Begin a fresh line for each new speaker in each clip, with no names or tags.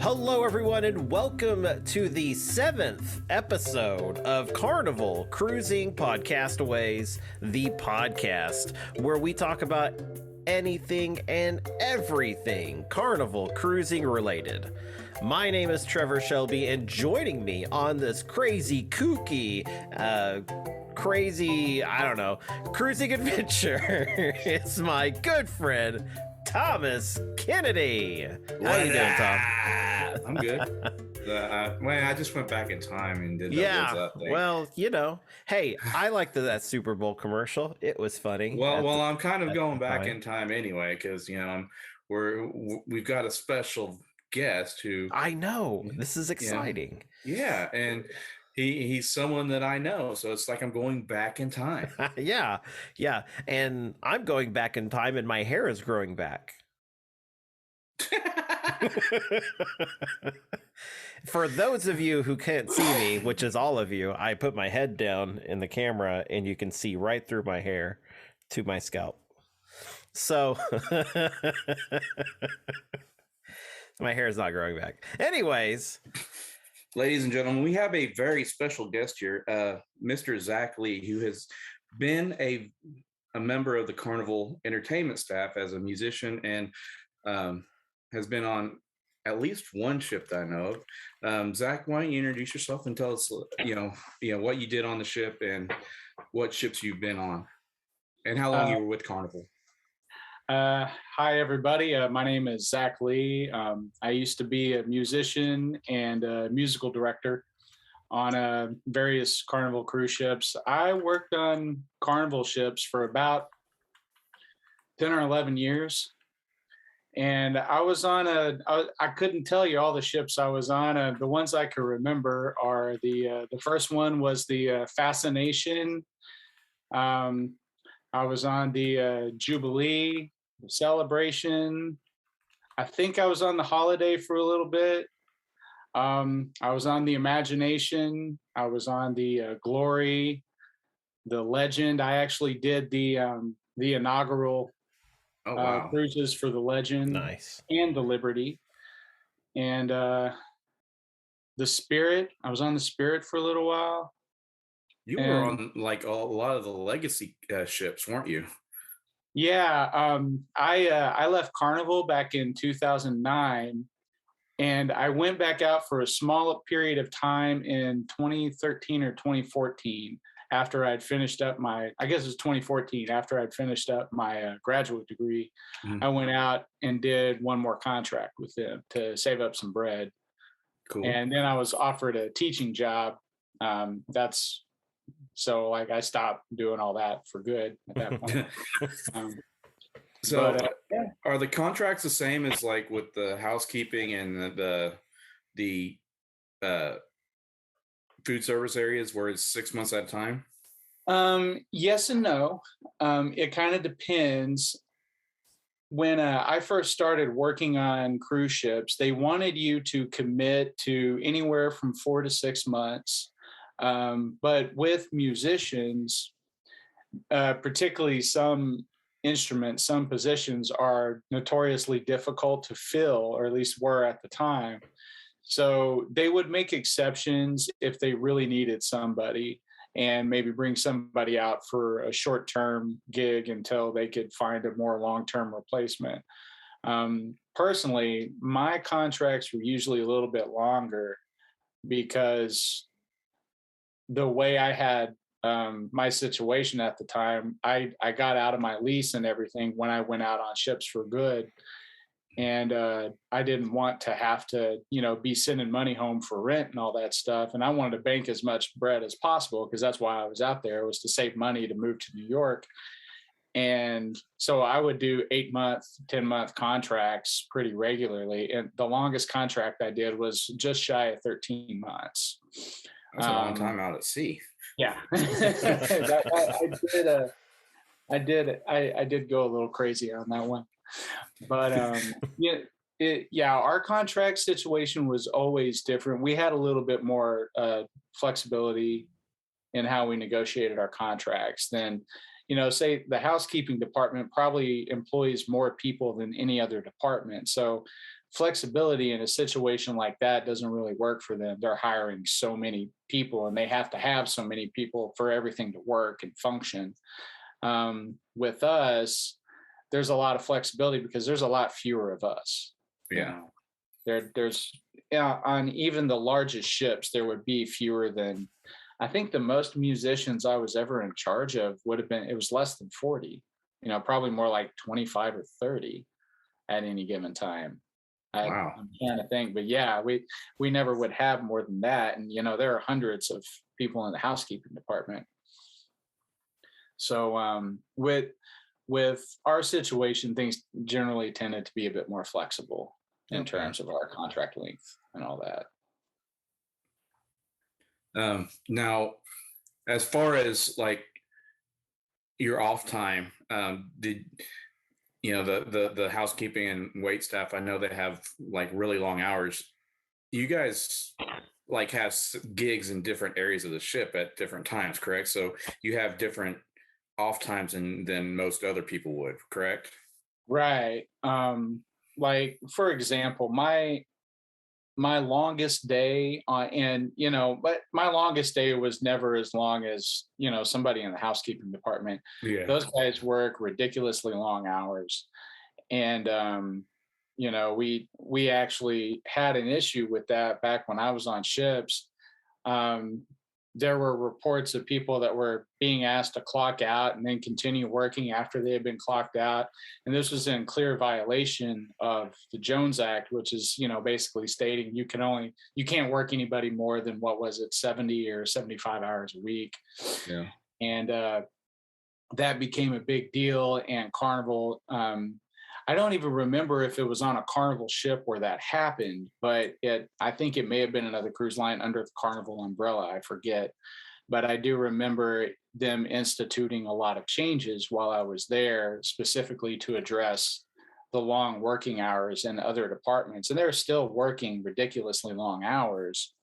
Hello, everyone, and welcome to the 7th episode of Carnival Cruising Podcastaways, the podcast, where we talk about anything and everything Carnival cruising related. My name is Trevor Shelby, and joining me on this crazy, kooky, cruising adventure is my good friend, Thomas Kennedy. How you doing, Tom?
I'm good. I just went back in time and did that What's Up thing.
Well, hey, I liked that Super Bowl commercial. It was funny.
Well, I'm kind of going back in time anyway because we've got a special guest who
I know this is exciting.
Yeah, and he's someone that I know, so it's like I'm going back in time.
yeah, and I'm going back in time, and my hair is growing back. For those of you who can't see me, which is all of you, I put my head down in the camera and you can see right through my hair to my scalp. So my hair is not growing back. Anyways,
ladies and gentlemen, we have a very special guest here, Mr. Zach Lee, who has been a member of the Carnival entertainment staff as a musician and has been on at least one ship that I know of. Zach, why don't you introduce yourself and tell us, what you did on the ship and what ships you've been on and how long you were with Carnival.
Hi, everybody. My name is Zach Lee. I used to be a musician and a musical director on various Carnival cruise ships. I worked on Carnival ships for about 10 or 11 years. And I was on I couldn't tell you all the ships I was on. The ones I can remember are the first one was the Fascination. I was on the Jubilee, the Celebration. I think I was on the Holiday for a little bit. I was on the Imagination. I was on the Glory, the Legend. I actually did the inaugural cruises for the Legend,
nice,
and the Liberty, and the Spirit. I was on the Spirit for a little while.
You were on like a lot of the legacy ships, weren't you?
Yeah, I left Carnival back in 2009, and I went back out for a small period of time in 2013 or 2014. After I'd finished up I guess it was 2014, after I'd finished up my graduate degree, I went out and did one more contract with them to save up some bread.
Cool.
And then I was offered a teaching job. I stopped doing all that for good at that point.
Are the contracts the same as like with the housekeeping and the food service areas where it's 6 months at a time?
Yes and no. It kind of depends. When I first started working on cruise ships, they wanted you to commit to anywhere from 4 to 6 months. But with musicians, particularly some instruments, some positions are notoriously difficult to fill, or at least were at the time. So they would make exceptions if they really needed somebody and maybe bring somebody out for a short-term gig until they could find a more long-term replacement. Personally, my contracts were usually a little bit longer because the way I had my situation at the time, I got out of my lease and everything when I went out on ships for good. And I didn't want to have to, be sending money home for rent and all that stuff. And I wanted to bank as much bread as possible because that's why I was out there, was to save money to move to New York. And so I would do 8-month, 10-month contracts pretty regularly. And the longest contract I did was just shy of 13 months.
That's a long time out at sea.
Yeah. I did go a little crazy on that one. But our contract situation was always different. We had a little bit more flexibility in how we negotiated our contracts than, say the housekeeping department probably employs more people than any other department. So flexibility in a situation like that doesn't really work for them. They're hiring so many people and they have to have so many people for everything to work and function. With us, there's a lot of flexibility because there's a lot fewer of us.
Yeah.
You know, there's on even the largest ships, there would be fewer than, I think the most musicians I was ever in charge of would have been, it was less than 40, probably more like 25 or 30 at any given time.
Wow.
I'm trying to think, but yeah, we never would have more than that. And, there are hundreds of people in the housekeeping department. So with our situation, things generally tended to be a bit more flexible in terms of our contract length and all that.
Now, as far as like your off time, did the housekeeping and wait staff? I know they have like really long hours. You guys like have gigs in different areas of the ship at different times, correct? So you have different off times than most other people would, correct?
Right. Like for example, my longest day but my longest day was never as long as, somebody in the housekeeping department.
Yeah.
Those guys work ridiculously long hours. And, we actually had an issue with that back when I was on ships. There were reports of people that were being asked to clock out and then continue working after they had been clocked out. And this was in clear violation of the Jones Act, which is, basically stating you can't work anybody more than, 70 or 75 hours a week.
Yeah.
And that became a big deal. And Carnival, I don't even remember if it was on a Carnival ship where that happened, but I think it may have been another cruise line under the Carnival umbrella. I forget. But I do remember them instituting a lot of changes while I was there, specifically to address the long working hours in other departments. And they're still working ridiculously long hours.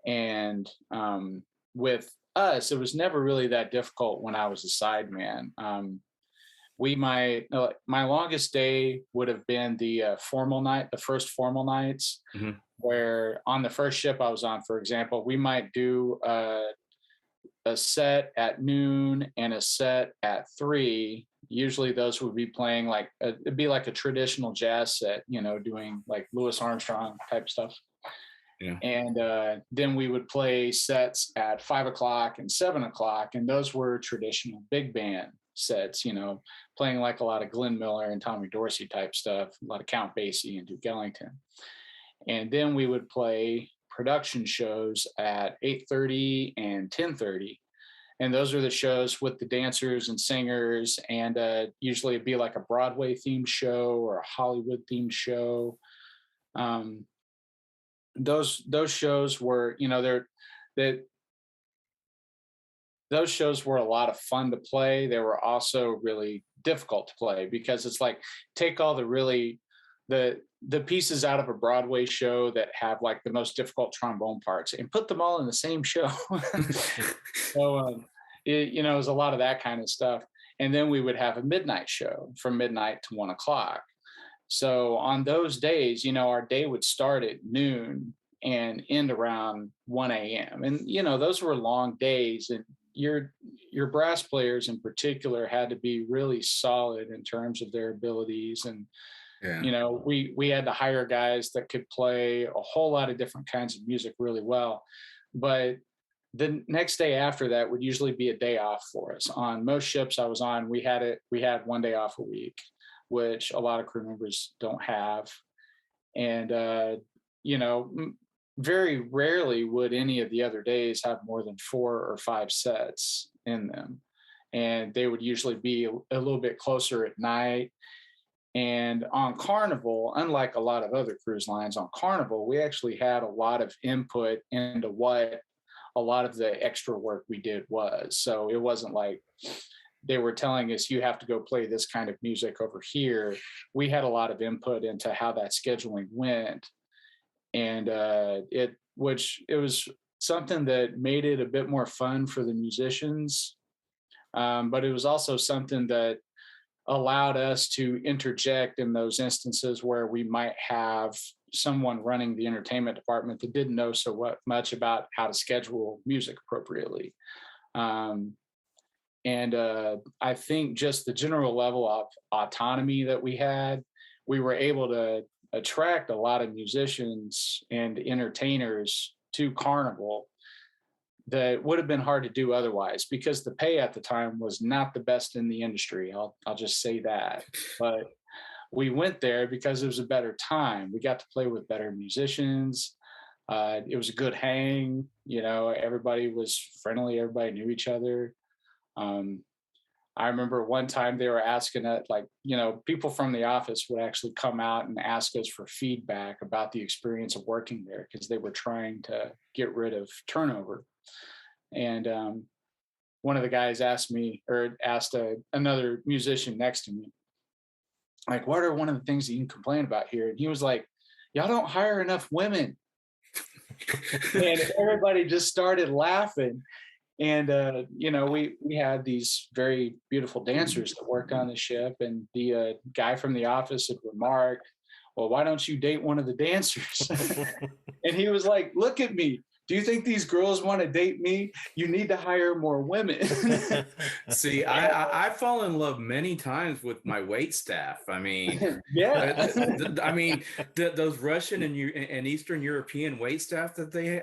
And with us, it was never really that difficult when I was a sideman. My longest day would have been the formal night, the first formal nights, where on the first ship I was on, for example, we might do a set at noon and a set at 3. Usually those would be playing it'd be like a traditional jazz set, doing like Louis Armstrong type stuff.
Yeah.
And then we would play sets at 5 o'clock and 7 o'clock. And those were traditional big band sets, playing like a lot of Glenn Miller and Tommy Dorsey type stuff, a lot of Count Basie and Duke Ellington. And then we would play production shows at 8:30 and 10:30. And those are the shows with the dancers and singers. And usually it'd be like a Broadway themed show or a Hollywood themed show. Those shows were, those shows were a lot of fun to play. They were also really difficult to play because it's like take all the pieces out of a Broadway show that have like the most difficult trombone parts and put them all in the same show. So it was a lot of that kind of stuff. And then we would have a midnight show from midnight to 1 o'clock. So on those days, our day would start at noon and end around 1 a.m. And those were long days, and your brass players in particular had to be really solid in terms of their abilities. And we had to hire guys that could play a whole lot of different kinds of music really well. But the next day after that would usually be a day off for us. On most ships I was on, we had 1 day off a week, which a lot of crew members don't have. And very rarely would any of the other days have more than 4 or 5 sets in them. And they would usually be a little bit closer at night. And on Carnival, unlike a lot of other cruise lines, on Carnival, we actually had a lot of input into what a lot of the extra work we did was. So it wasn't like they were telling us, you have to go play this kind of music over here. We had a lot of input into how that scheduling went. And it was something that made it a bit more fun for the musicians. But it was also something that allowed us to interject in those instances where we might have someone running the entertainment department that didn't know much about how to schedule music appropriately. And I think just the general level of autonomy that we had, we were able to attract a lot of musicians and entertainers to Carnival that would have been hard to do otherwise, because the pay at the time was not the best in the industry. I'll just say that. But we went there because it was a better time. We got to play with better musicians. It was a good hang. Everybody was friendly. Everybody knew each other. I remember one time they were asking it, people from the office would actually come out and ask us for feedback about the experience of working there, because they were trying to get rid of turnover. And one of the guys asked another musician next to me, like, what are one of the things that you can complain about here? And he was like, y'all don't hire enough women. And everybody just started laughing. And, we had these very beautiful dancers that worked on the ship. And the guy from the office had remarked, well, why don't you date one of the dancers? And he was like, look at me. Do you think these girls want to date me? You need to hire more women.
See, I fall in love many times with my wait staff. I mean,
yeah.
Those Russian and Eastern European wait staff that they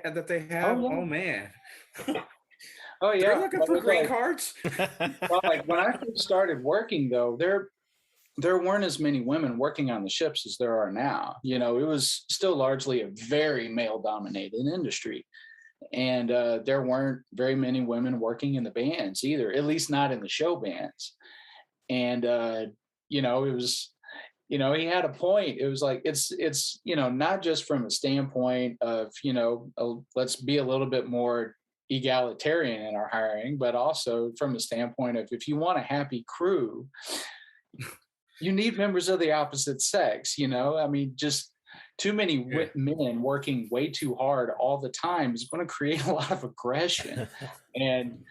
have.
Oh, yeah.
Oh man.
Oh yeah.
They're looking for green cards.
Well, when I first started working, though, there weren't as many women working on the ships as there are now. It was still largely a very male-dominated industry. And there weren't very many women working in the bands either, at least not in the show bands. And, it was, he had a point. It was like, it's not just from a standpoint of, let's be a little bit more egalitarian in our hiring, but also from the standpoint of, if you want a happy crew, you need members of the opposite sex. Just too many men working way too hard all the time is going to create a lot of aggression. And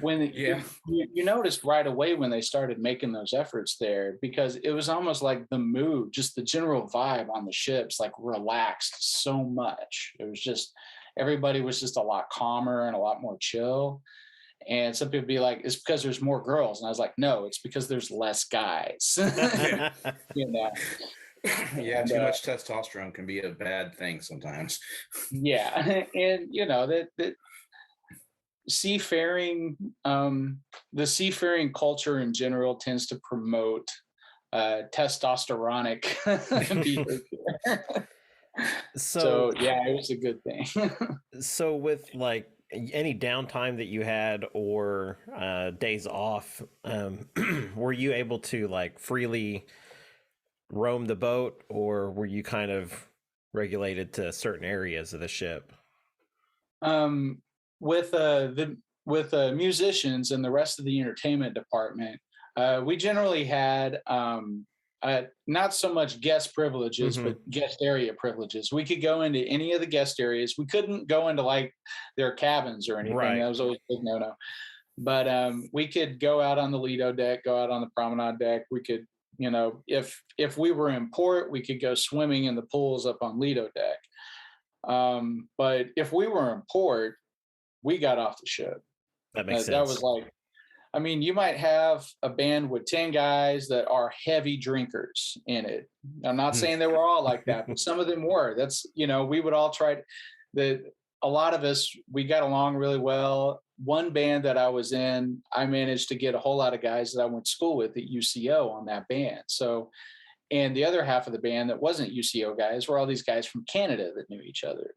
when you noticed right away when they started making those efforts there, because it was almost like the mood, just the general vibe on the ships, like relaxed so much. It was just, everybody was just a lot calmer and a lot more chill. And some people be like, it's because there's more girls. And I was like, no, it's because there's less guys.
Yeah, too much testosterone can be a bad thing sometimes.
Yeah. And that seafaring, the seafaring culture in general tends to promote testosteronic behavior. So yeah, it was a good thing.
So with any downtime that you had or days off, were you able to freely roam the boat, or were you kind of regulated to certain areas of the ship?
With musicians and the rest of the entertainment department, we generally had not so much guest privileges, but guest area privileges. We could go into any of the guest areas. We couldn't go into their cabins or anything. Right. That was always a big no-no. But we could go out on the Lido deck, go out on the promenade deck. We could, if we were in port, we could go swimming in the pools up on Lido deck. But if we were in port, we got off the ship.
That makes sense.
That was you might have a band with 10 guys that are heavy drinkers in it. I'm not saying they were all like that, but some of them were. That's, we would all try a lot of us, we got along really well. One band that I was in, I managed to get a whole lot of guys that I went to school with at UCO on that band. So, and the other half of the band that wasn't UCO guys were all these guys from Canada that knew each other.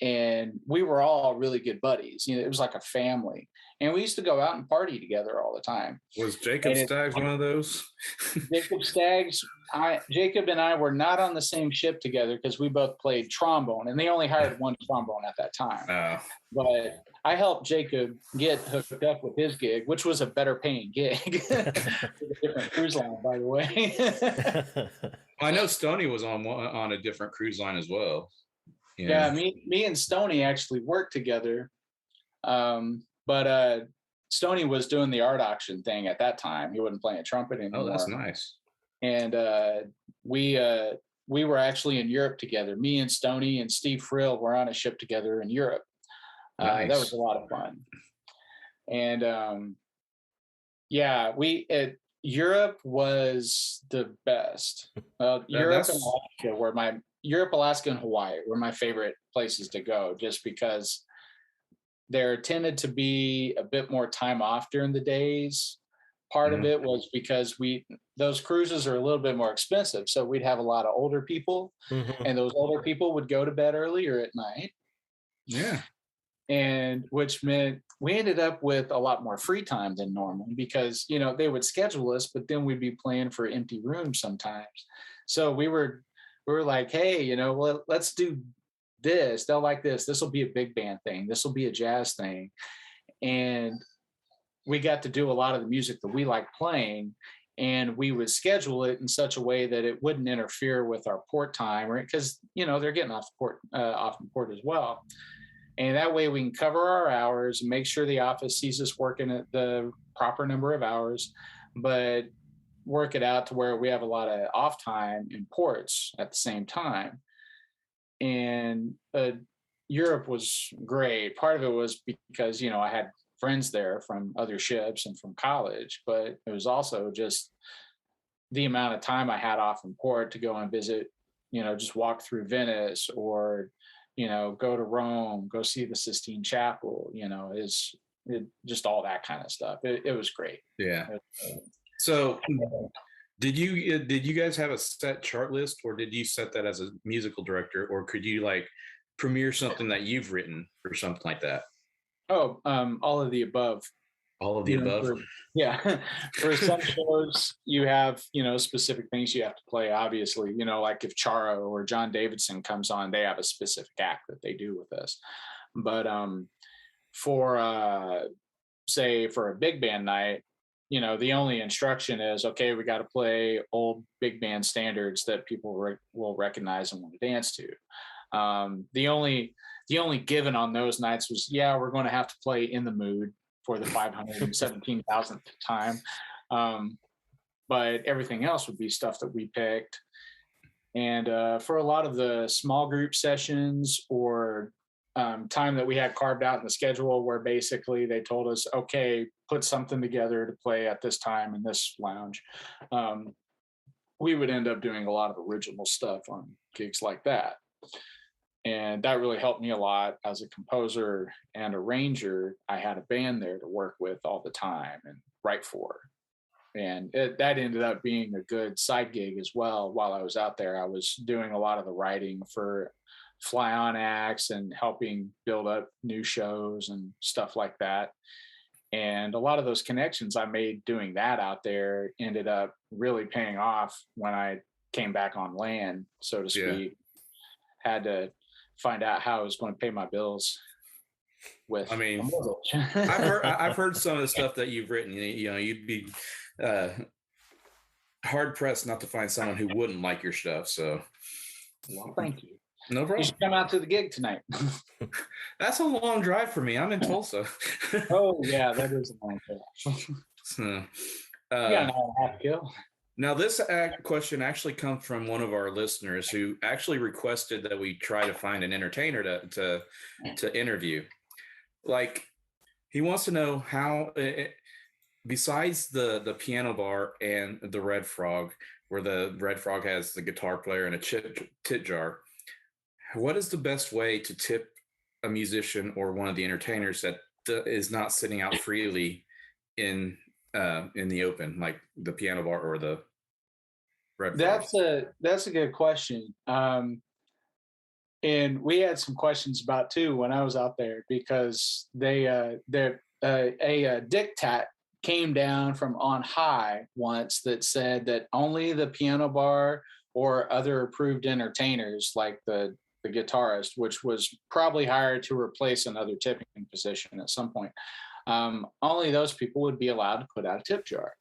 And we were all really good buddies. It was like a family. And we used to go out and party together all the time.
Was Jacob Staggs one of those?
Jacob Staggs, Jacob and I were not on the same ship together because we both played trombone, and they only hired one trombone at that time. But I helped Jacob get hooked up with his gig, which was a better paying gig. A different cruise line, by the way.
I know Stoney was on a different cruise line as well.
Yeah, me and Stoney actually worked together. But Stoney was doing the art auction thing at that time. He wasn't playing a trumpet
Oh,
anymore.
that's nice.
And we were actually in Europe together. Me and Stoney and Steve Frill were on a ship together in Europe.
Nice.
That was a lot of fun. And Europe was the best. Europe Alaska, and Hawaii were my favorite places to go, just because there tended to be a bit more time off during the days. Part of it was because those cruises are a little bit more expensive, so we'd have a lot of older people, and those older people would go to bed earlier at night.
Yeah.
And which meant we ended up with a lot more free time than normal, because they would schedule us, but then we'd be playing for empty rooms sometimes. So we were like, hey, well, let's do this. They'll like this. This will be a big band thing. This will be a jazz thing. And we got to do a lot of the music that we like playing, and we would schedule it in such a way that it wouldn't interfere with our port time, or because they're getting off the port as well. And that way we can cover our hours and make sure the office sees us working at the proper number of hours, but work it out to where we have a lot of off time in ports at the same time. And Europe was great. Part of it was because, I had friends there from other ships and from college, but it was also just the amount of time I had off in port to go and visit, just walk through Venice, or go to Rome, go see the Sistine Chapel, just all that kind of stuff. It was great.
Yeah. So did you guys have a set chart list, or did you set that as a musical director, or could you like premiere something that you've written or something like that?
Oh, all of the above.
All of the above?
For some shows, you have, specific things you have to play, obviously. Like if Charo or John Davidson comes on, they have a specific act that they do with us. But for for a big band night, the only instruction is, okay, we got to play old big band standards that people will recognize and want to dance to. The only given on those nights was, we're going to have to play In the Mood for the 517,000th time. But everything else would be stuff that we picked. And for a lot of the small group sessions, or time that we had carved out in the schedule, where basically they told us, okay, put something together to play at this time in this lounge, we would end up doing a lot of original stuff on gigs like that. And that really helped me a lot as a composer and arranger. I had a band there to work with all the time and write for. And that ended up being a good side gig as well. While I was out there, I was doing a lot of the writing for fly-on acts and helping build up new shows and stuff like that. And a lot of those connections I made doing that out there ended up really paying off when I came back on land, so to speak. Had to find out how I was going to pay my bills with.
I mean, I've heard some of the stuff that you've written. You'd be hard pressed not to find someone who wouldn't like your stuff. So,
well, thank you.
No problem.
You should come out to the gig tonight.
That's a long drive for me. I'm in Tulsa.
Oh yeah, that is a long drive.
So,
you got an hour and a half to go.
Now, this question actually comes from one of our listeners who actually requested that we try to find an entertainer to interview. Like, he wants to know how, besides the piano bar and the Red Frog, where the Red Frog has the guitar player and a tip jar, what is the best way to tip a musician or one of the entertainers that is not sitting out freely in the open, like the piano bar or the Red Frog?
That's a good question. And we had some questions about too when I was out there, because a diktat came down from on high once that said that only the piano bar or other approved entertainers, like the guitarist, which was probably hired to replace another tipping position at some point, only those people would be allowed to put out a tip jar.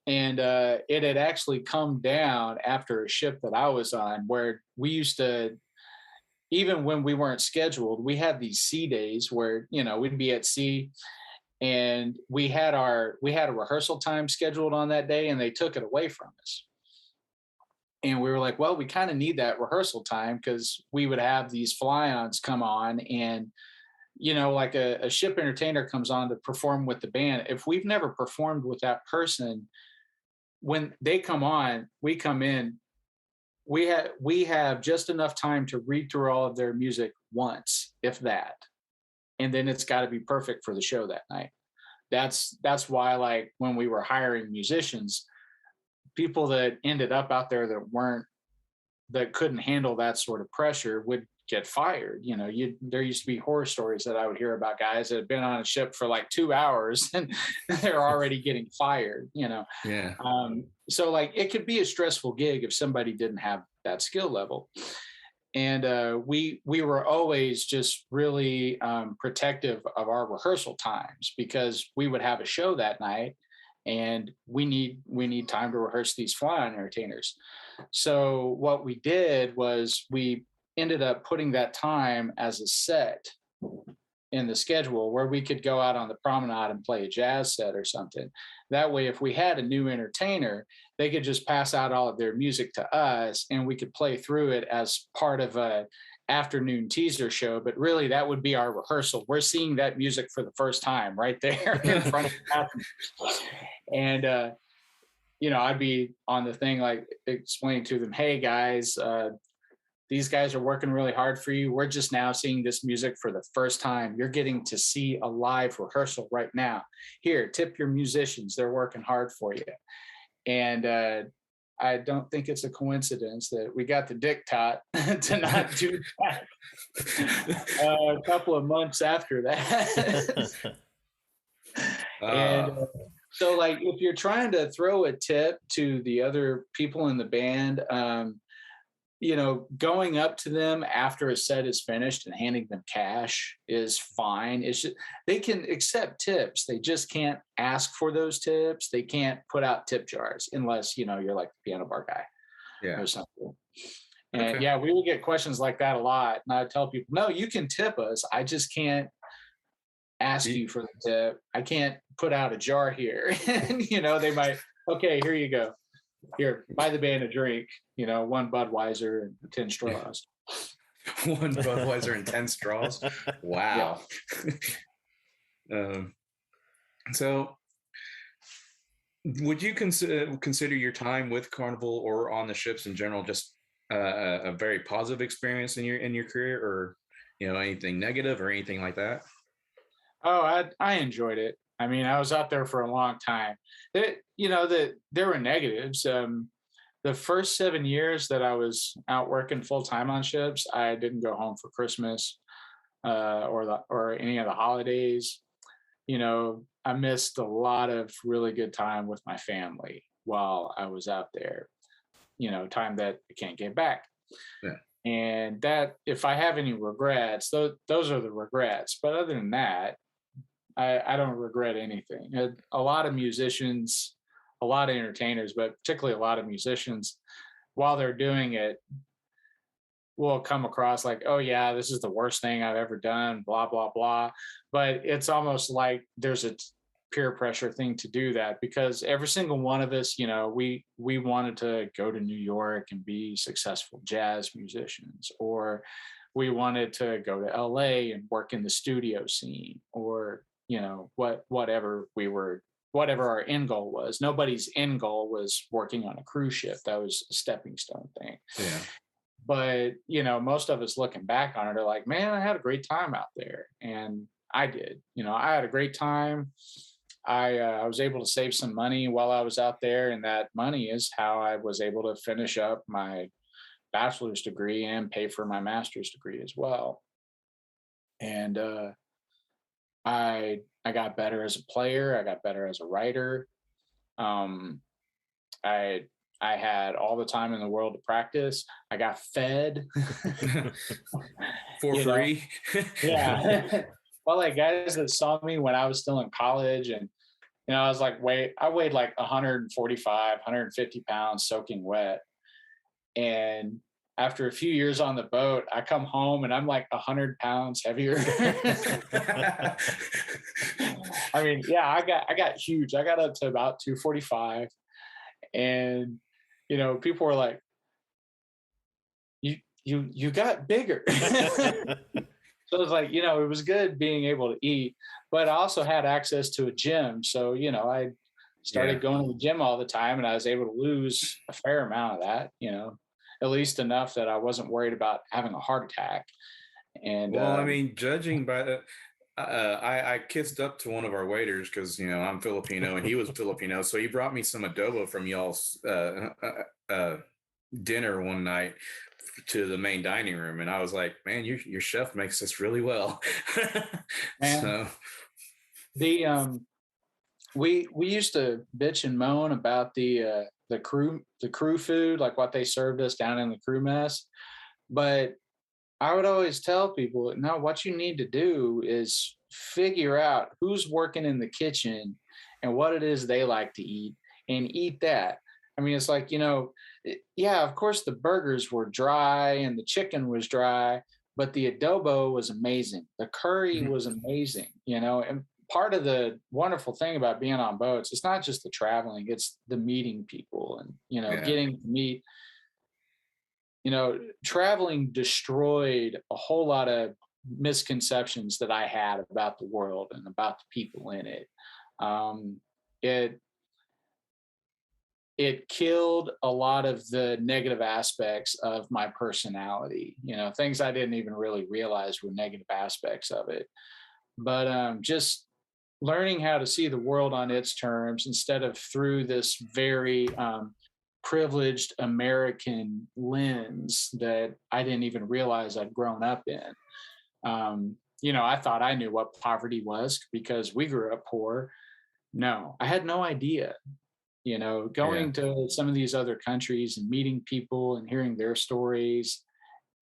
And it had actually come down after a ship that I was on, where we used to, even when we weren't scheduled, we had these sea days where, we'd be at sea and we had a rehearsal time scheduled on that day, and they took it away from us. And we were like, well, we kind of need that rehearsal time, because we would have these fly-ons come on, and like a ship entertainer comes on to perform with the band. If we've never performed with that person, when they come on, we come in, we have just enough time to read through all of their music once, if that, and then it's got to be perfect for the show that night. That's why, like, when we were hiring musicians, people that ended up out there that couldn't handle that sort of pressure would get fired. There used to be horror stories that I would hear about guys that had been on a ship for like 2 hours and they're already getting fired.
Yeah.
So like, it could be a stressful gig if somebody didn't have that skill level. And we were always just really protective of our rehearsal times, because we would have a show that night, and we need time to rehearse these fly-on entertainers. So what we did was we ended up putting that time as a set in the schedule, where we could go out on the promenade and play a jazz set or something. That way, if we had a new entertainer, they could just pass out all of their music to us, and we could play through it as part of a afternoon teaser show. But really, that would be our rehearsal. We're seeing that music for the first time right there in front of the passengers. And I'd be on the thing, like, explaining to them, hey guys, these guys are working really hard for you. We're just now seeing this music for the first time. You're getting to see a live rehearsal right now. Here, tip your musicians. They're working hard for you. And I don't think it's a coincidence that we got the diktat to not do that a couple of months after that. And so, like, if you're trying to throw a tip to the other people in the band, going up to them after a set is finished and handing them cash is fine. It's just, they can accept tips. They just can't ask for those tips. They can't put out tip jars unless, you're like the piano bar guy or something. And yeah, we will get questions like that a lot. And I tell people, no, you can tip us. I just can't ask you for the tip. I can't put out a jar here. And, they might, okay, here you go. Here, buy the band a drink, 1 Budweiser and 10 straws.
1 Budweiser and 10 straws. Wow. So would you consider your time with Carnival or on the ships in general just a very positive experience in your career, or anything negative or anything like that?
Oh, I enjoyed it. I mean, I was out there for a long time. There were negatives. The first 7 years that I was out working full time on ships, I didn't go home for Christmas or any of the holidays. I missed a lot of really good time with my family while I was out there. Time that I can't get back. Yeah. And that, if I have any regrets, those are the regrets. But other than that, I don't regret anything. A lot of musicians, a lot of entertainers, but particularly a lot of musicians, while they're doing it, will come across like, oh yeah, this is the worst thing I've ever done, blah, blah, blah. But it's almost like there's a peer pressure thing to do that, because every single one of us, we wanted to go to New York and be successful jazz musicians, or we wanted to go to LA and work in the studio scene, or whatever our end goal was. Nobody's end goal was working on a cruise ship. That was a stepping stone thing. Yeah. But, most of us looking back on it are like, man, I had a great time out there. And I did. I had a great time. I was able to save some money while I was out there. And that money is how I was able to finish up my bachelor's degree and pay for my master's degree as well. And I got better as a player. I got better as a writer. I had all the time in the world to practice. I got fed
for free.
Yeah. Well, like, guys that saw me when I was still in college, and I was like, I weighed like 145, 150 pounds soaking wet. And after a few years on the boat, I come home and I'm like 100 pounds heavier. I mean, yeah, I got huge. I got up to about 245, and people were like, you got bigger. So it was like, it was good being able to eat, but I also had access to a gym. So, I started going to the gym all the time, and I was able to lose a fair amount of that, at least enough that I wasn't worried about having a heart attack. And
Well, I mean, judging by the, I kissed up to one of our waiters because I'm Filipino and he was Filipino, so he brought me some adobo from y'all's dinner one night to the main dining room, and I was like, "Man, your chef makes this really well."
man,
So
we used to bitch and moan about the crew food, like what they served us down in the crew mess, but I would always tell people, no, what you need to do is figure out who's working in the kitchen and what it is they like to eat, and eat that. I mean, it's like, yeah, of course the burgers were dry and the chicken was dry, but the adobo was amazing. The curry was amazing, and part of the wonderful thing about being on boats, it's not just the traveling, it's the meeting people and, getting to meet. Traveling destroyed a whole lot of misconceptions that I had about the world and about the people in it. It it killed a lot of the negative aspects of my personality. Things I didn't even really realize were negative aspects of it. But just learning how to see the world on its terms instead of through this very privileged American lens that I didn't even realize I'd grown up in. I thought I knew what poverty was because we grew up poor. No, I had no idea. Going to some of these other countries and meeting people and hearing their stories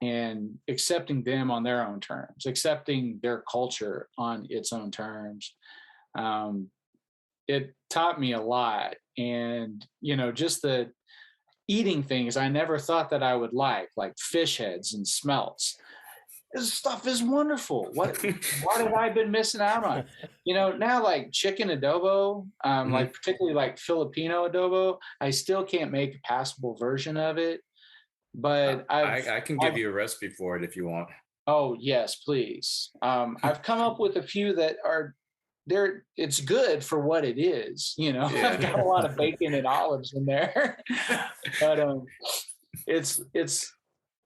and accepting them on their own terms, accepting their culture on its own terms. It taught me a lot. And, just the eating things I never thought that I would like fish heads and smelts. This stuff is wonderful. What have I been missing out on? Now like chicken adobo, like particularly like Filipino adobo, I still can't make a passable version of it. But
I can give you a recipe for it if you want.
Oh yes, please. I've come up with a few that are there. It's good for what it is. I've got a lot of bacon and olives in there, but it's.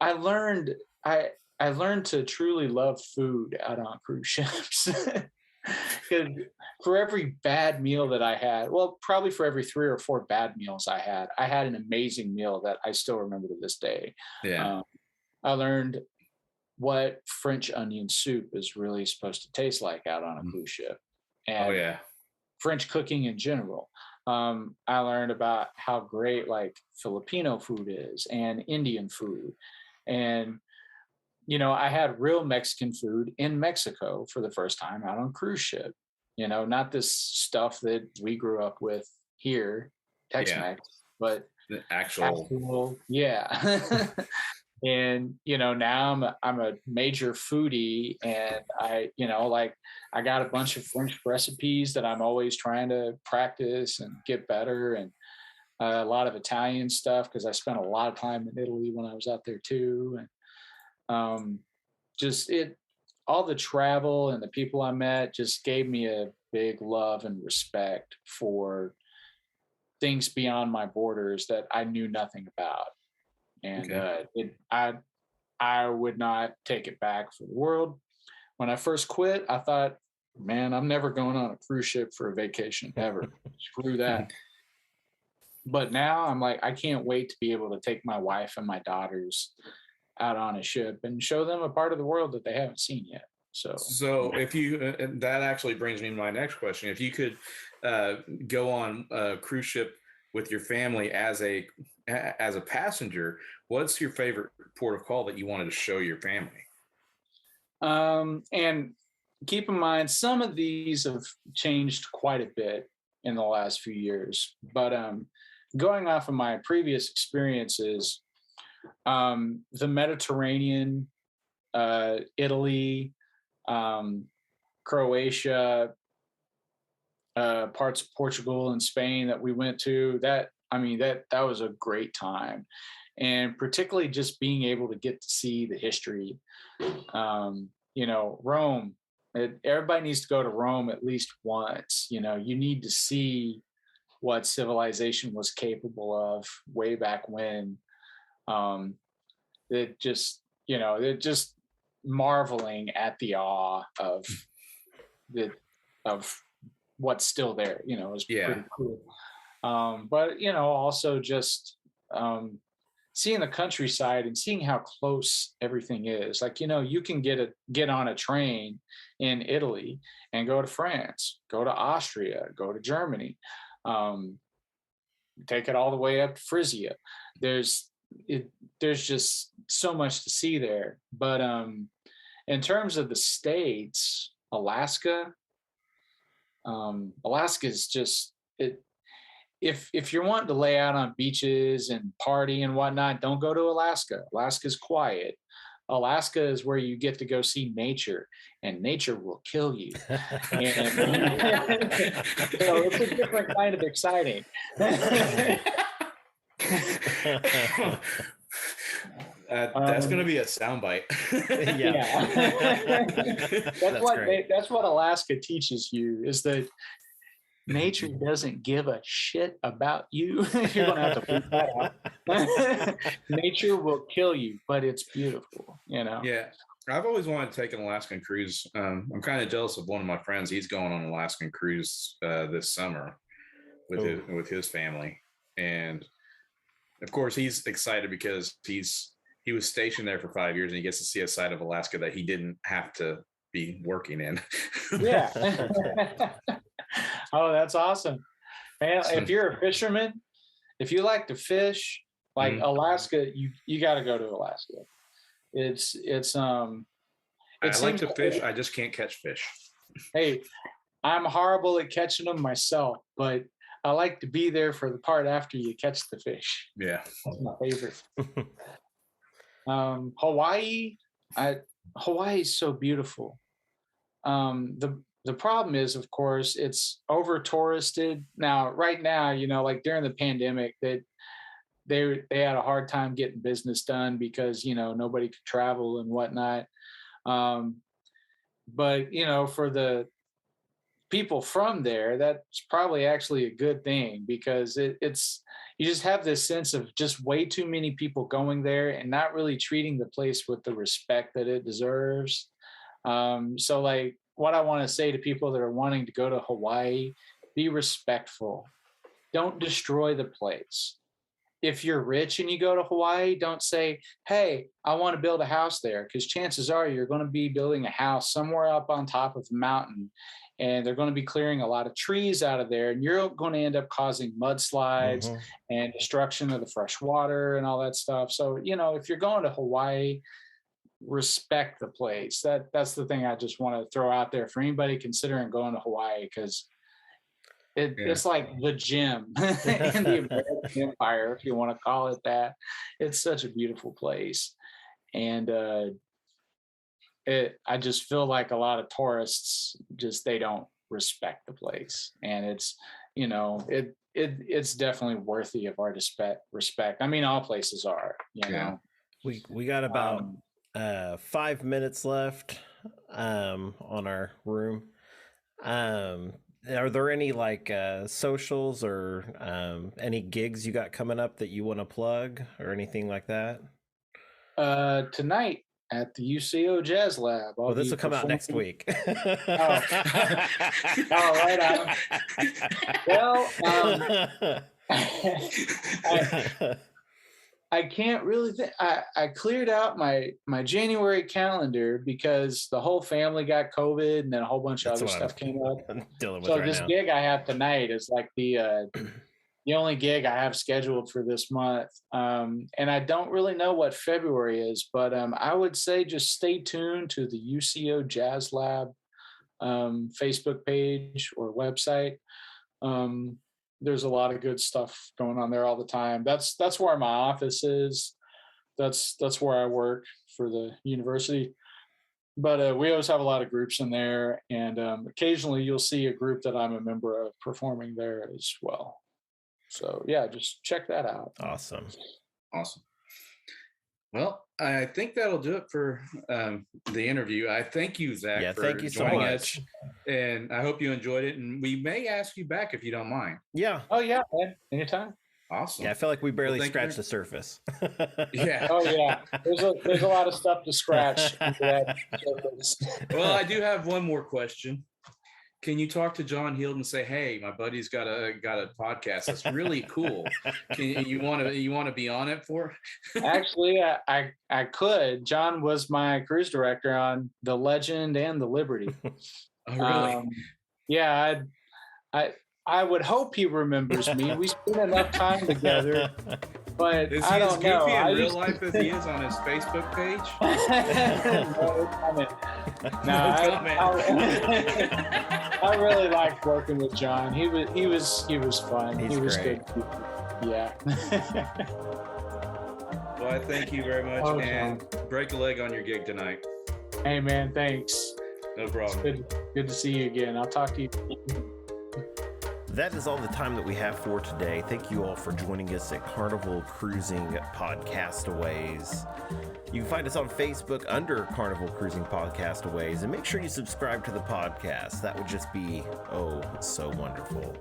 I learned to truly love food out on cruise ships. For every bad meal that I had, well, probably for every 3 or 4 bad meals I had an amazing meal that I still remember to this day.
Yeah.
I learned what French onion soup is really supposed to taste like out on a cruise ship. And French cooking in general. I learned about how great like Filipino food is and Indian food. And I had real Mexican food in Mexico for the first time out on a cruise ship. Not this stuff that we grew up with here, Tex-Mex, but
the actual
yeah. And now I'm a major foodie, and I got a bunch of French recipes that I'm always trying to practice and get better, and a lot of Italian stuff because I spent a lot of time in Italy when I was out there too. And all the travel and the people I met just gave me a big love and respect for things beyond my borders that I knew nothing about. And I would not take it back for the world. When I first quit, I thought, man, I'm never going on a cruise ship for a vacation ever. Screw that. But now I'm like, I can't wait to be able to take my wife and my daughters out on a ship and show them a part of the world that they haven't seen yet.
So if you, that actually brings me to my next question. If you could go on a cruise ship with your family as a passenger, what's your favorite port of call that you wanted to show your family?
And keep in mind, some of these have changed quite a bit in the last few years, but going off of my previous experiences, the Mediterranean, Italy, Croatia, parts of Portugal and Spain that we went to. That was a great time, and particularly just being able to get to see the history. Rome. Everybody needs to go to Rome at least once. You need to see what civilization was capable of way back when. It just marveling at the awe of what's still there. Is pretty cool. But also just seeing the countryside and seeing how close everything is. Like, you can get on a train in Italy and go to France, go to Austria, go to Germany, take it all the way up to Frisia. There's just so much to see there. But in terms of the states, Alaska is just it. If you're wanting to lay out on beaches and party and whatnot, don't go to Alaska. Alaska's quiet. Alaska is where you get to go see nature, and nature will kill you. And, so it's a different kind of exciting.
That's going to be a soundbite.
That's what Alaska teaches you, is that nature doesn't give a shit about you. You're going to have to put that out. Nature will kill you, but it's beautiful,
Yeah. I've always wanted to take an Alaskan cruise. I'm kind of jealous of one of my friends. He's going on an Alaskan cruise this summer with his family. And of course he's excited because he was stationed there for 5 years and he gets to see a side of Alaska that he didn't have to be working in.
Yeah. Oh, that's awesome, man. If you're a fisherman, if you like to fish, like Alaska, you got to go to Alaska.
I like to fish. I just can't catch fish.
Hey, I'm horrible at catching them myself, but I like to be there for the part after you catch the fish.
Yeah.
That's my favorite. Hawaii is so beautiful. The problem is, of course, it's over touristed now. Right now, like during the pandemic, that they had a hard time getting business done because nobody could travel and whatnot. But for the people from there, that's probably actually a good thing, because it's you just have this sense of just way too many people going there and not really treating the place with the respect that it deserves. So like, what I want to say to people that are wanting to go to Hawaii, be respectful. Don't destroy the place. If you're rich and you go to Hawaii, don't say, hey, I want to build a house there, because chances are you're going to be building a house somewhere up on top of a mountain, and they're going to be clearing a lot of trees out of there, and you're going to end up causing mudslides and destruction of the fresh water and all that stuff. So, if you're going to Hawaii, respect the place. That's the thing I just want to throw out there for anybody considering going to Hawaii, because it's like the gym in the American Empire, if you want to call it that. It's such a beautiful place, and I just feel like a lot of tourists they don't respect the place, and it's it's definitely worthy of our respect. I mean, all places are.
We got about 5 minutes left on our room. Are there any socials or any gigs you got coming up that you want to plug or anything like that?
Tonight at the UCO Jazz Lab.
Well, this will come out next week.
Oh, right on. Well, I can't really think. I cleared out my January calendar because the whole family got COVID, and then a whole bunch of other stuff came up. So this gig I have tonight is like the only gig I have scheduled for this month. And I don't really know what February is, but I would say just stay tuned to the UCO Jazz Lab Facebook page or website. There's a lot of good stuff going on there all the time. That's where my office is. That's where I work for the university. but we always have a lot of groups in there, and occasionally you'll see a group that I'm a member of performing there as well. So yeah, just check that out.
Awesome.
Well, I think that'll do it for the interview. I thank you, Zach, for
thank you so
joining
much.
us, and I hope you enjoyed it. And we may ask you back if you don't mind.
Yeah.
Oh yeah, man. Anytime.
Awesome.
Yeah, I feel like we barely scratched the surface.
Yeah.
Oh yeah. There's a lot of stuff to scratch into that surface.
Well, I do have one more question. Can you talk to John Heald and say, "Hey, my buddy's got a podcast that's really cool. You want to be on it for?"
Actually, I could. John was my cruise director on the Legend and the Liberty.
Oh, really?
Yeah, I would hope he remembers me. We spent enough time together, but
Is
I
he as
don't know.
goofy in real life as he is on his Facebook page?
No comment. I really liked working with John. He was fun.
He's
he was
great.
good. Yeah.
Well, I thank you very much, and break a leg on your gig tonight.
Hey man, thanks.
No problem.
Good to see you again. I'll talk to you.
That is all the time that we have for today. Thank you all for joining us at Carnival Cruising Podcastaways. You can find us on Facebook under Carnival Cruising Podcastaways, and make sure you subscribe to the podcast. That would just be, so wonderful.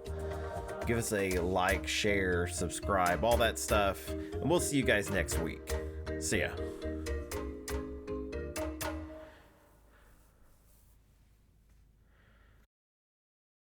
Give us a like, share, subscribe, all that stuff, and we'll see you guys next week. See ya.